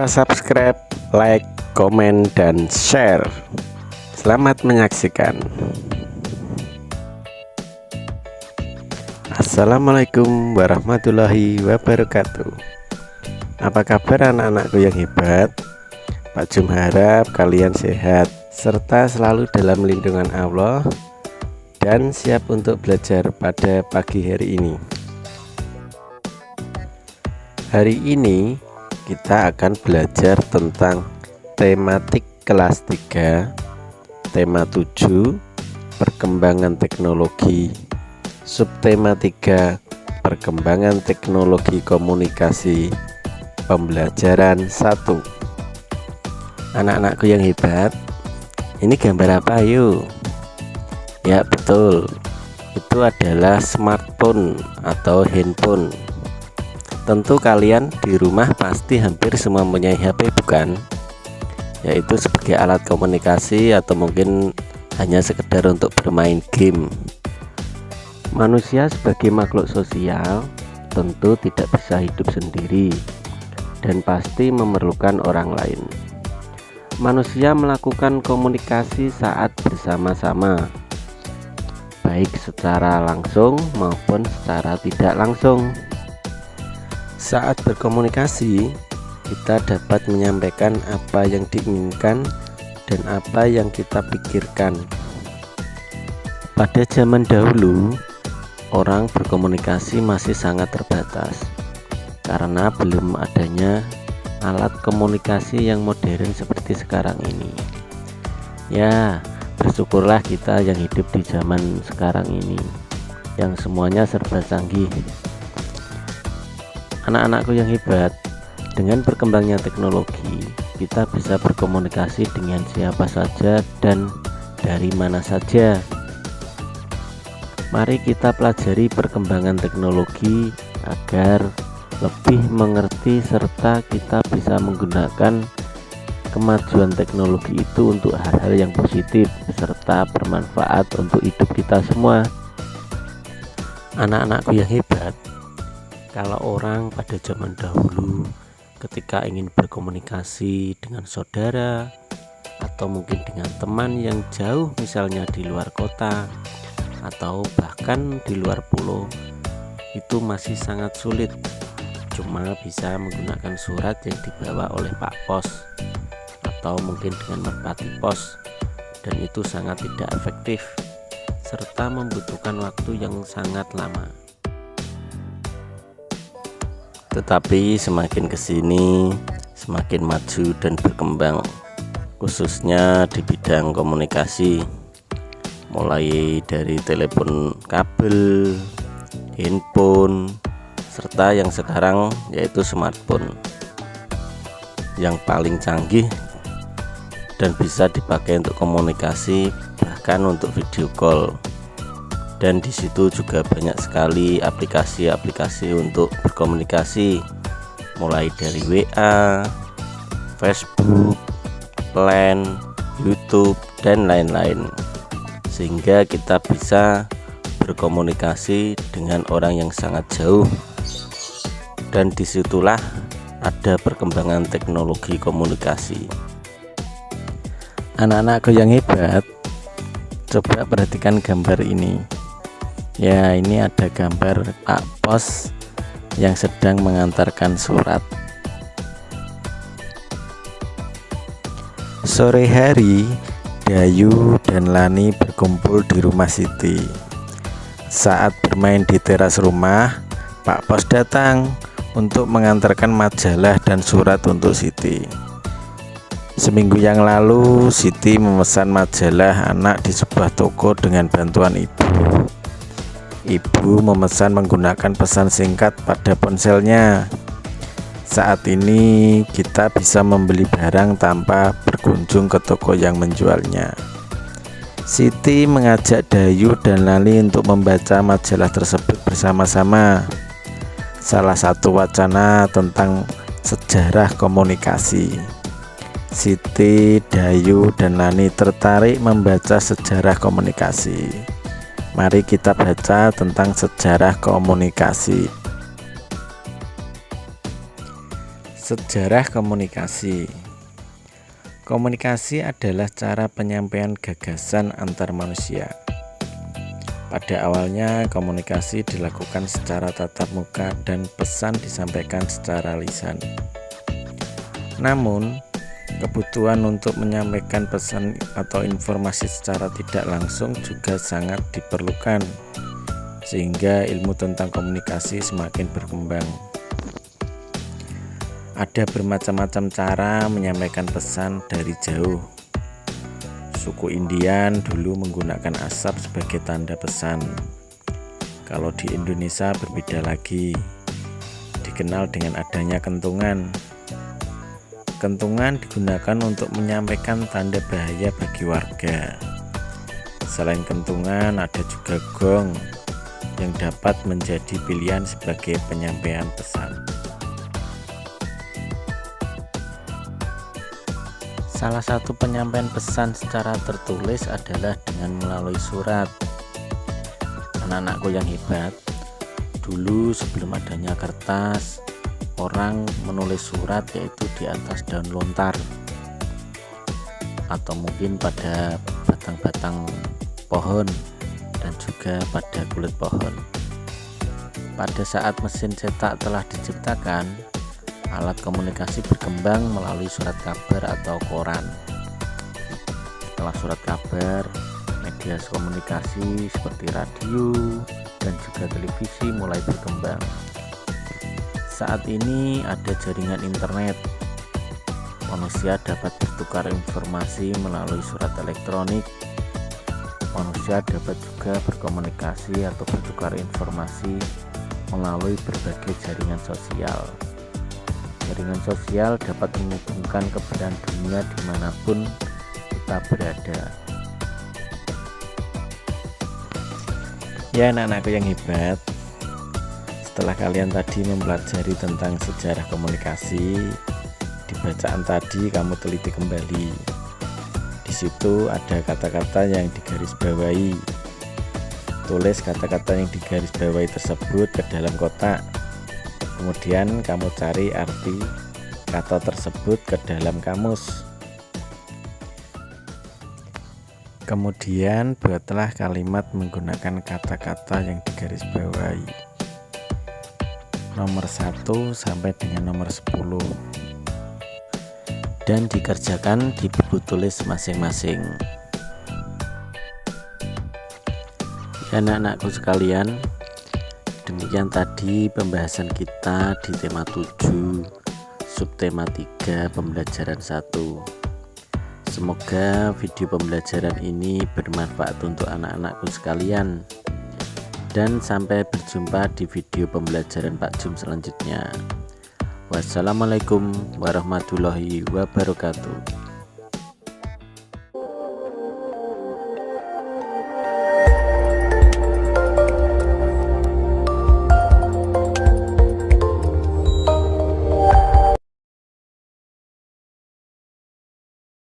lupa subscribe, like, komen, dan share. Selamat menyaksikan. Assalamualaikum warahmatullahi wabarakatuh. Apa kabar anak-anakku yang hebat? Pak Jum harap kalian sehat serta selalu dalam lindungan Allah dan siap untuk belajar pada pagi hari ini. Hari ini kita akan belajar tentang tematik kelas 3, tema 7, perkembangan teknologi, subtema 3, perkembangan teknologi komunikasi, pembelajaran 1. Anak-anakku yang hebat, ini gambar apa yuk? Ya betul, itu adalah smartphone atau handphone. Tentu kalian di rumah pasti hampir semua mempunyai HP, bukan? Yaitu sebagai alat komunikasi atau mungkin hanya sekedar untuk bermain game. Manusia sebagai makhluk sosial tentu tidak bisa hidup sendiri dan pasti memerlukan orang lain. Manusia melakukan komunikasi saat bersama-sama, baik secara langsung maupun secara tidak langsung. Saat berkomunikasi, kita dapat menyampaikan apa yang diinginkan dan apa yang kita pikirkan. Pada zaman dahulu, orang berkomunikasi masih sangat terbatas karena belum adanya alat komunikasi yang modern seperti sekarang ini. Ya, bersyukurlah kita yang hidup di zaman sekarang ini yang semuanya serba canggih. Anak-anakku yang hebat, dengan berkembangnya teknologi, kita bisa berkomunikasi dengan siapa saja dan dari mana saja. Mari kita pelajari perkembangan teknologi agar lebih mengerti serta kita bisa menggunakan kemajuan teknologi itu untuk hal-hal yang positif serta bermanfaat untuk hidup kita semua. Anak-anakku yang hebat, kalau orang pada zaman dahulu ketika ingin berkomunikasi dengan saudara atau mungkin dengan teman yang jauh, misalnya di luar kota atau bahkan di luar pulau, itu masih sangat sulit. Cuma bisa menggunakan surat yang dibawa oleh Pak Pos atau mungkin dengan merpati pos, dan itu sangat tidak efektif serta membutuhkan waktu yang sangat lama. Tetapi semakin kesini semakin maju dan berkembang, khususnya di bidang komunikasi, mulai dari telepon kabel, handphone, serta yang sekarang yaitu smartphone yang paling canggih dan bisa dipakai untuk komunikasi, bahkan untuk video call. Dan di situ juga banyak sekali aplikasi-aplikasi untuk berkomunikasi, mulai dari WA, Facebook, Line, YouTube, dan lain-lain, sehingga kita bisa berkomunikasi dengan orang yang sangat jauh. Dan disitulah ada perkembangan teknologi komunikasi. Anak-anakku yang hebat, coba perhatikan gambar ini. Ya, ini ada gambar Pak Pos yang sedang mengantarkan surat. Sore hari, Dayu dan Lani berkumpul di rumah Siti. Saat bermain di teras rumah, Pak Pos datang untuk mengantarkan majalah dan surat untuk Siti. Seminggu yang lalu, Siti memesan majalah anak di sebuah toko dengan bantuan ibu. Ibu memesan menggunakan pesan singkat pada ponselnya. Saat ini kita bisa membeli barang tanpa berkunjung ke toko yang menjualnya. Siti mengajak Dayu dan Lali untuk membaca majalah tersebut bersama-sama. Salah satu wacana tentang sejarah komunikasi. Siti, Dayu, dan Lani tertarik membaca sejarah komunikasi. Mari kita baca tentang sejarah komunikasi. Sejarah komunikasi. Komunikasi adalah cara penyampaian gagasan antar manusia. Pada awalnya, komunikasi dilakukan secara tatap muka dan pesan disampaikan secara lisan. Namun, kebutuhan untuk menyampaikan pesan atau informasi secara tidak langsung juga sangat diperlukan, sehingga ilmu tentang komunikasi semakin berkembang. Ada bermacam-macam cara menyampaikan pesan dari jauh. Suku Indian dulu menggunakan asap sebagai tanda pesan. Kalau di Indonesia berbeda lagi, dikenal dengan adanya kentungan. Kentungan digunakan untuk menyampaikan tanda bahaya bagi warga. Selain kentungan, ada juga gong yang dapat menjadi pilihan sebagai penyampaian pesan. Salah satu penyampaian pesan secara tertulis adalah dengan melalui surat. Anak-anakku yang hebat, dulu sebelum adanya kertas, orang menulis surat yaitu di atas daun lontar atau mungkin pada batang-batang pohon dan juga pada kulit pohon. Pada saat mesin cetak telah diciptakan, alat komunikasi berkembang melalui surat kabar atau koran. Setelah surat kabar, media komunikasi seperti radio dan juga televisi mulai berkembang. Saat ini ada jaringan internet. Manusia dapat bertukar informasi melalui surat elektronik. Manusia dapat juga berkomunikasi atau bertukar informasi melalui berbagai jaringan sosial. Jaringan sosial dapat menghubungkan ke belahan dunia dimanapun kita berada. Ya anak-anakku yang hebat, setelah kalian tadi mempelajari tentang sejarah komunikasi, di bacaan tadi kamu teliti kembali. Di situ ada kata-kata yang digarisbawahi. Tulis kata-kata yang digarisbawahi tersebut ke dalam kotak. Kemudian kamu cari arti kata tersebut ke dalam kamus. Kemudian buatlah kalimat menggunakan kata-kata yang digarisbawahi. Nomor 1 sampai dengan nomor 10. Dan dikerjakan di buku tulis masing-masing. Ya anak-anakku sekalian, demikian tadi pembahasan kita di tema 7, subtema 3, pembelajaran 1. Semoga video pembelajaran ini bermanfaat untuk anak-anakku sekalian. Dan sampai berjumpa di video pembelajaran Pak Jum selanjutnya. Wassalamualaikum warahmatullahi wabarakatuh.